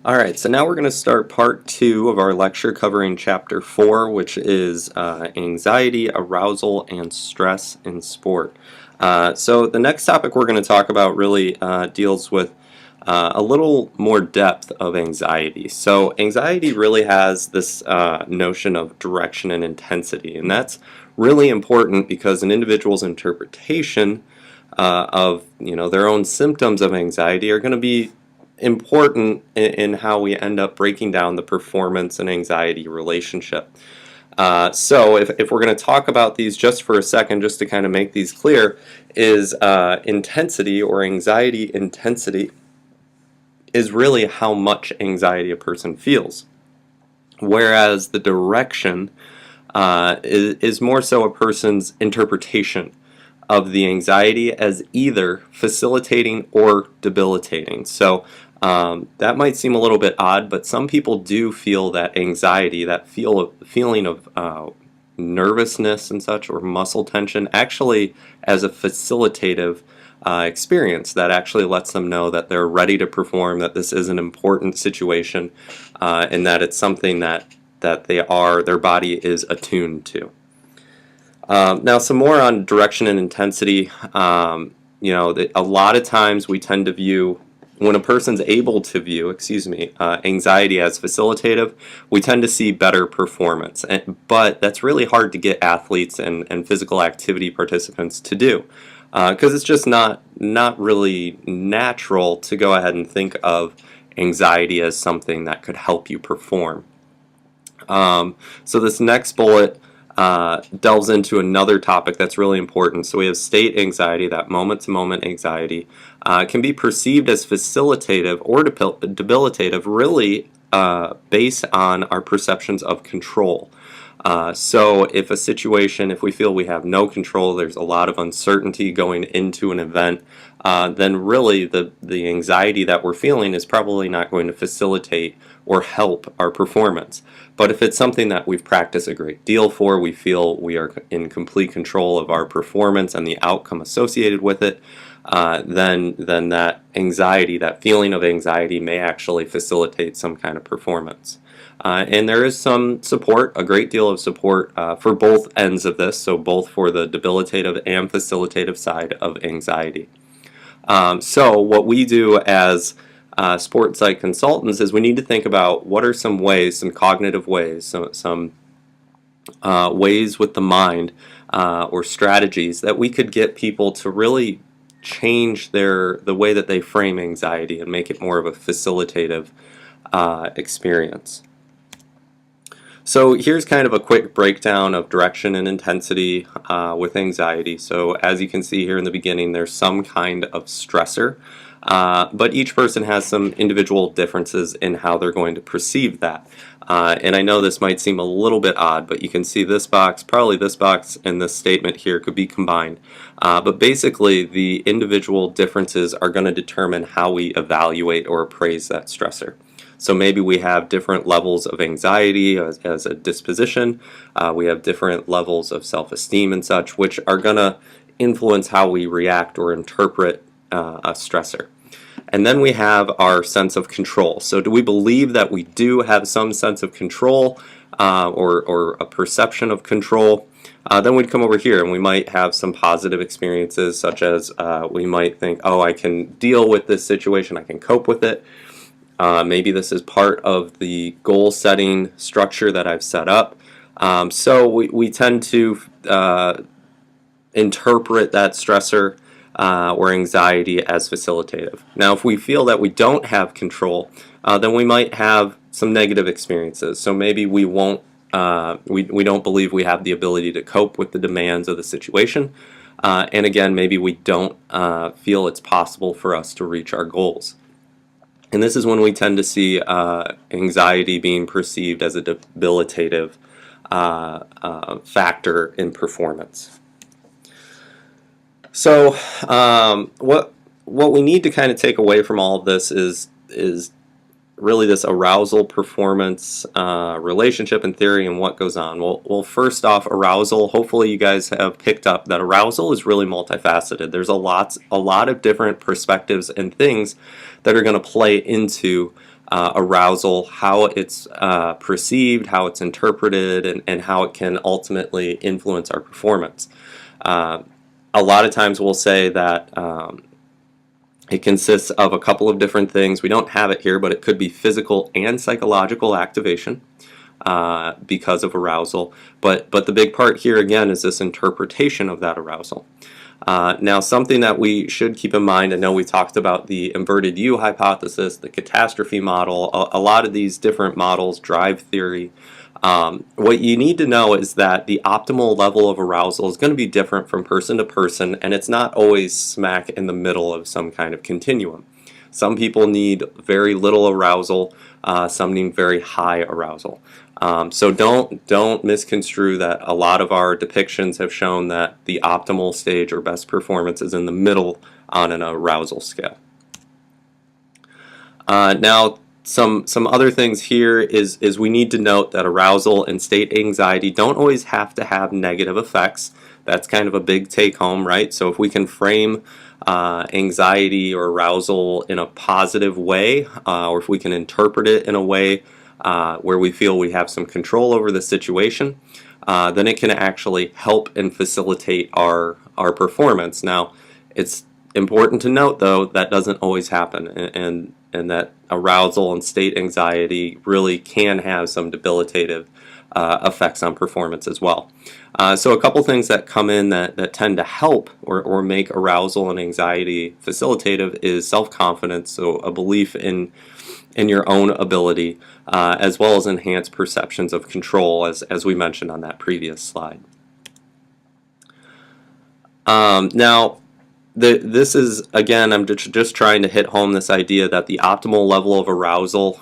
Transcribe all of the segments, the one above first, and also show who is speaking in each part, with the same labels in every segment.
Speaker 1: Alright, so now we're going to start part 2 of our lecture covering chapter 4, which is anxiety, arousal, and stress in sport. So the next topic we're going to talk about really deals with a little more depth of anxiety. So anxiety really has this notion of direction and intensity, and that's really important because an individual's interpretation of their own symptoms of anxiety are going to be important in how we end up breaking down the performance and anxiety relationship. So if we're going to talk about these just for a second, just to kind of make these clear, is intensity or anxiety intensity is really how much anxiety a person feels, whereas the direction is more so a person's interpretation of the anxiety as either facilitating or debilitating. So that might seem a little bit odd, but some people do feel that anxiety, that feeling of nervousness and such, or muscle tension, actually as a facilitative experience that actually lets them know that they're ready to perform, that this is an important situation, and that it's something that their body is attuned to. Now, some more on direction and intensity. A lot of times we tend to view, when a person's able to view, anxiety as facilitative, we tend to see better performance. But that's really hard to get athletes and physical activity participants to do, because it's just not really natural to go ahead and think of anxiety as something that could help you perform. So this next bullet delves into another topic that's really important. So we have state anxiety, that moment-to-moment anxiety, can be perceived as facilitative or debilitative, really based on our perceptions of control. So if we feel we have no control, there's a lot of uncertainty going into an event, then really the anxiety that we're feeling is probably not going to facilitate or help our performance. But if it's something that we've practiced a great deal for, we feel we are in complete control of our performance and the outcome associated with it, then that anxiety, that feeling of anxiety, may actually facilitate some kind of performance. And there is some support, a great deal of support for both ends of this, so both for the debilitative and facilitative side of anxiety. So what we do as sports psych consultants is we need to think about what are some ways, some cognitive ways, some ways with the mind or strategies that we could get people to really change the way that they frame anxiety and make it more of a facilitative experience. So here's kind of a quick breakdown of direction and intensity with anxiety. So as you can see here in the beginning, there's some kind of stressor, but each person has some individual differences in how they're going to perceive that. And I know this might seem a little bit odd, but you can see this box, probably this box and this statement here could be combined. But basically the individual differences are going to determine how we evaluate or appraise that stressor. So maybe we have different levels of anxiety as a disposition. We have different levels of self-esteem and such, which are going to influence how we react or interpret a stressor. And then we have our sense of control. So do we believe that we do have some sense of control or a perception of control? Then we'd come over here and we might have some positive experiences, such as we might think, oh, I can deal with this situation, I can cope with it. Maybe this is part of the goal setting structure that I've set up. So we tend to interpret that stressor or anxiety as facilitative. Now if we feel that we don't have control, then we might have some negative experiences. So maybe we won't, we don't believe we have the ability to cope with the demands of the situation. And again, maybe we don't feel it's possible for us to reach our goals. And this is when we tend to see anxiety being perceived as a debilitative factor in performance. So what we need to kind of take away from all of this is really this arousal performance relationship and theory and what goes on. Well, first off, arousal, hopefully you guys have picked up that arousal is really multifaceted. There's a lot of different perspectives and things that are going to play into arousal, how it's perceived, how it's interpreted, and how it can ultimately influence our performance. A lot of times we'll say that it consists of a couple of different things. We don't have it here, but it could be physical and psychological activation because of arousal. But the big part here, again, is this interpretation of that arousal. Now, something that we should keep in mind, I know we talked about the inverted U hypothesis, the catastrophe model, a lot of these different models, drive theory. What you need to know is that the optimal level of arousal is going to be different from person to person, and it's not always smack in the middle of some kind of continuum. Some people need very little arousal, some need very high arousal. So don't misconstrue that a lot of our depictions have shown that the optimal stage or best performance is in the middle on an arousal scale. Now, some other things here is we need to note that arousal and state anxiety don't always have to have negative effects. That's kind of a big take home, right? So if we can frame anxiety or arousal in a positive way, or if we can interpret it in a way where we feel we have some control over the situation, then it can actually help and facilitate our performance. Now, it's important to note, though, that doesn't always happen, and that arousal and state anxiety really can have some debilitative effects on performance as well. So a couple things that come in that tend to help or make arousal and anxiety facilitative is self-confidence, so a belief in your own ability, as well as enhanced perceptions of control, as we mentioned on that previous slide. Now, this is, again, I'm just trying to hit home this idea that the optimal level of arousal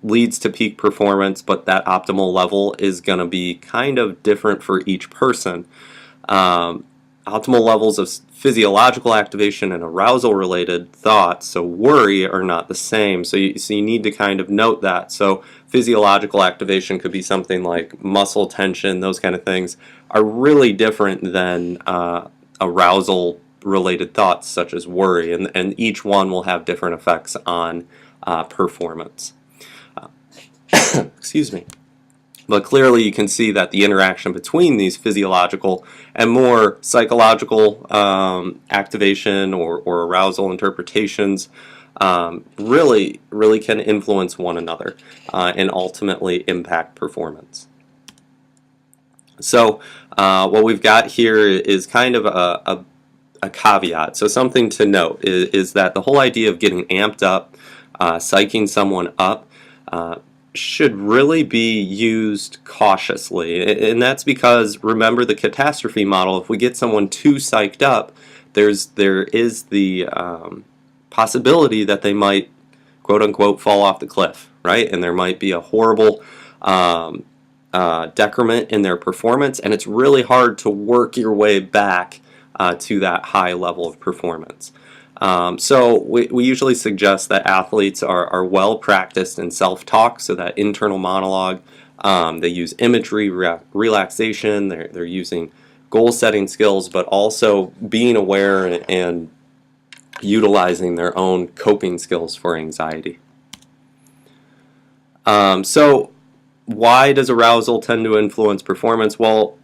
Speaker 1: leads to peak performance, but that optimal level is going to be kind of different for each person. Optimal levels of physiological activation and arousal-related thoughts, so worry, are not the same. So you need to kind of note that. So physiological activation could be something like muscle tension, those kind of things, are really different than arousal-related thoughts such as worry, and each one will have different effects on performance. Excuse me. But clearly you can see that the interaction between these physiological and more psychological activation or arousal interpretations really can influence one another and ultimately impact performance. So what we've got here is kind of a caveat. So something to note is that the whole idea of getting amped up, psyching someone up, should really be used cautiously, and that's because, remember the catastrophe model, if we get someone too psyched up, there is the possibility that they might, quote unquote, fall off the cliff, right? And there might be a horrible decrement in their performance, and it's really hard to work your way back to that high level of performance. So we usually suggest that athletes are well practiced in self-talk, so that internal monologue. They use imagery, relaxation, they're using goal-setting skills, but also being aware and utilizing their own coping skills for anxiety. So why does arousal tend to influence performance? Well,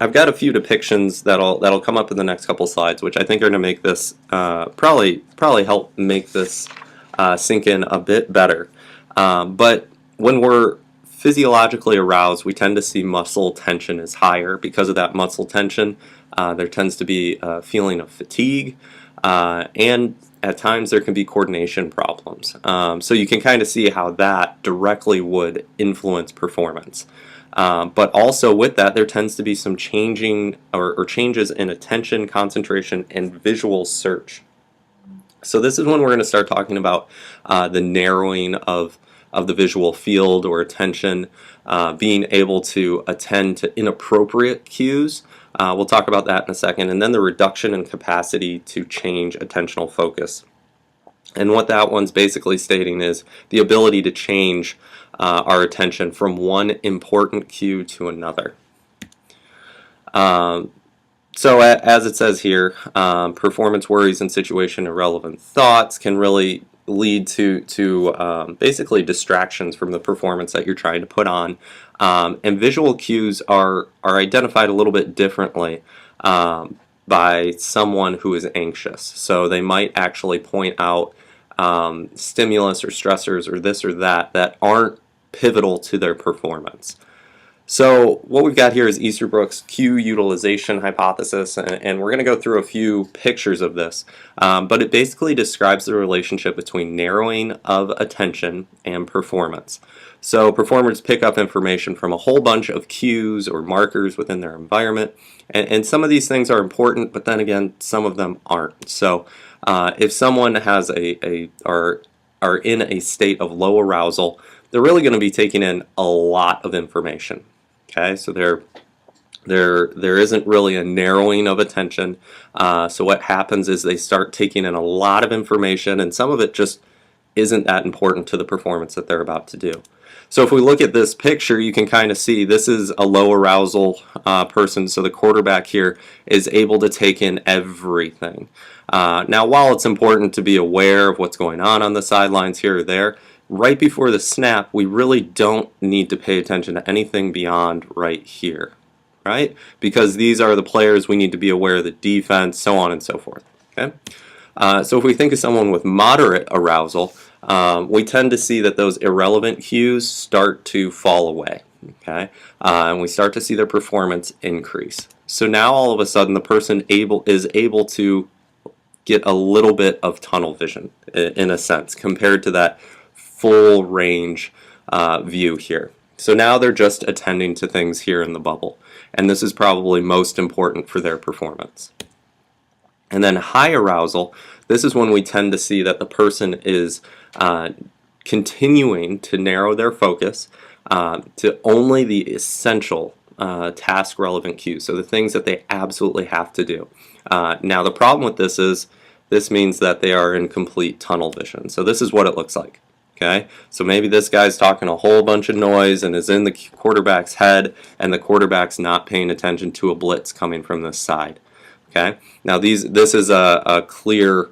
Speaker 1: I've got a few depictions that'll come up in the next couple slides, which I think are going to make this probably help make this sink in a bit better. But when we're physiologically aroused, we tend to see muscle tension is higher. Because of that muscle tension, there tends to be a feeling of fatigue, and at times there can be coordination problems. So you can kind of see how that directly would influence performance. But also with that, there tends to be some changing or changes in attention, concentration, and visual search. So this is when we're going to start talking about the narrowing of the visual field or attention, being able to attend to inappropriate cues. We'll talk about that in a second. And then the reduction in capacity to change attentional focus. And what that one's basically stating is the ability to change our attention from one important cue to another. So as it says here, performance worries and situation irrelevant thoughts can really lead to basically distractions from the performance that you're trying to put on. And visual cues are identified a little bit differently by someone who is anxious. So they might actually point out stimulus or stressors or this or that aren't pivotal to their performance. So what we've got here is Easterbrook's cue utilization hypothesis, and we're going to go through a few pictures of this, but it basically describes the relationship between narrowing of attention and performance. So performers pick up information from a whole bunch of cues or markers within their environment, and some of these things are important, but then again, some of them aren't. So if someone has are in a state of low arousal, they're really going to be taking in a lot of information. Okay, so there isn't really a narrowing of attention. So what happens is they start taking in a lot of information, and some of it just isn't that important to the performance that they're about to do. So if we look at this picture, you can kind of see this is a low arousal person. So the quarterback here is able to take in everything. Now, while it's important to be aware of what's going on the sidelines here or there, right before the snap, we really don't need to pay attention to anything beyond right here, right? Because these are the players we need to be aware of the defense, so on and so forth, okay? So if we think of someone with moderate arousal, we tend to see that those irrelevant cues start to fall away, okay? And we start to see their performance increase. So now all of a sudden the person is able to get a little bit of tunnel vision, in a sense, compared to that full range view here. So now they're just attending to things here in the bubble, and this is probably most important for their performance. And then high arousal, this is when we tend to see that the person is continuing to narrow their focus to only the essential task relevant cues, so the things that they absolutely have to do. Now the problem with this is this means that they are in complete tunnel vision. So this is what it looks like. Okay, so maybe this guy's talking a whole bunch of noise and is in the quarterback's head, and the quarterback's not paying attention to a blitz coming from this side. Okay, now this is a clear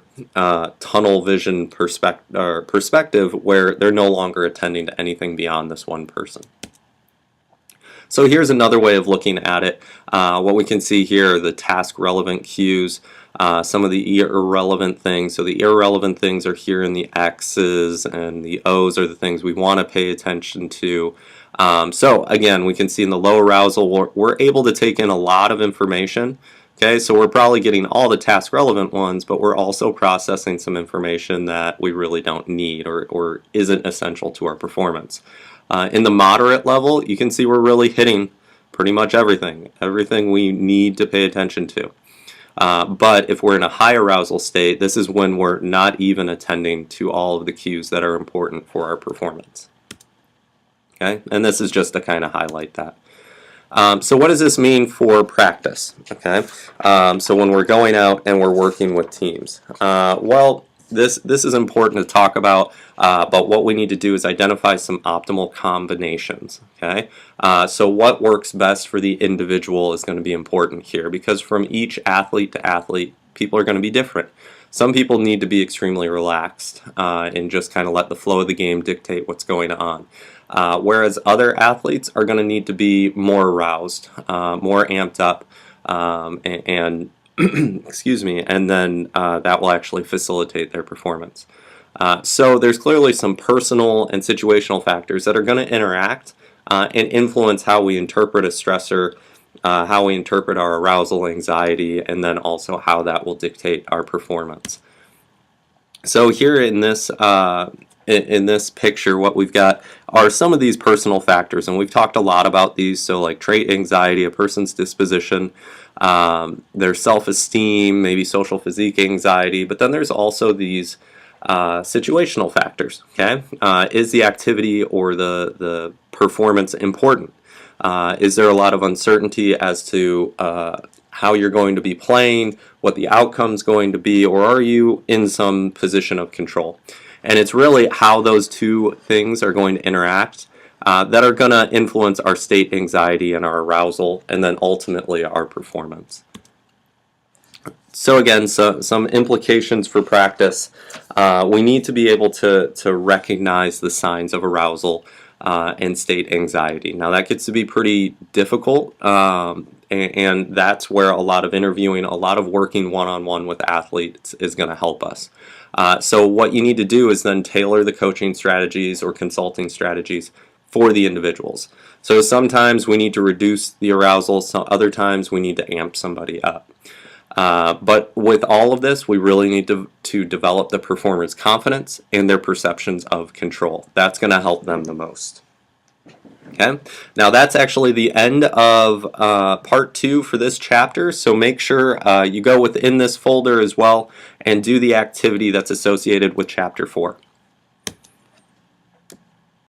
Speaker 1: tunnel vision perspective where they're no longer attending to anything beyond this one person. So here's another way of looking at it. What we can see here are the task relevant cues. Some of the irrelevant things. So the irrelevant things are here in the X's, and the O's are the things we want to pay attention to. So again, we can see in the low arousal, we're able to take in a lot of information. Okay, so we're probably getting all the task relevant ones, but we're also processing some information that we really don't need or isn't essential to our performance. In the moderate level, you can see we're really hitting pretty much everything we need to pay attention to. But if we're in a high arousal state, this is when we're not even attending to all of the cues that are important for our performance. Okay, and this is just to kind of highlight that. So what does this mean for practice? Okay, so when we're going out and we're working with teams, well, this is important to talk about, but what we need to do is identify some optimal combinations. Okay, so what works best for the individual is going to be important here, because from each athlete to athlete, people are going to be different. Some people need to be extremely relaxed and just kind of let the flow of the game dictate what's going on. Whereas other athletes are going to need to be more aroused, more amped up, and excuse me, and then that will actually facilitate their performance. So there's clearly some personal and situational factors that are going to interact and influence how we interpret a stressor, how we interpret our arousal, anxiety, and then also how that will dictate our performance. So here in this picture, what we've got are some of these personal factors, and we've talked a lot about these. So like trait anxiety, a person's disposition, their self-esteem, maybe social physique anxiety, but then there's also these situational factors. Okay, is the activity or the performance important? Is there a lot of uncertainty as to how you're going to be playing, what the outcome's going to be, or are you in some position of control? And it's really how those two things are going to interact that are going to influence our state anxiety and our arousal, and then ultimately our performance. So again, some implications for practice. We need to be able to recognize the signs of arousal and state anxiety. Now that gets to be pretty difficult, and that's where a lot of interviewing, a lot of working one-on-one with athletes is going to help us. So what you need to do is then tailor the coaching strategies or consulting strategies for the individuals. So sometimes we need to reduce the arousal, so other times we need to amp somebody up. But with all of this, we really need to develop the performer's confidence and their perceptions of control. That's going to help them the most. Okay, now that's actually the end of part 2 for this chapter, so make sure you go within this folder as well and do the activity that's associated with chapter 4.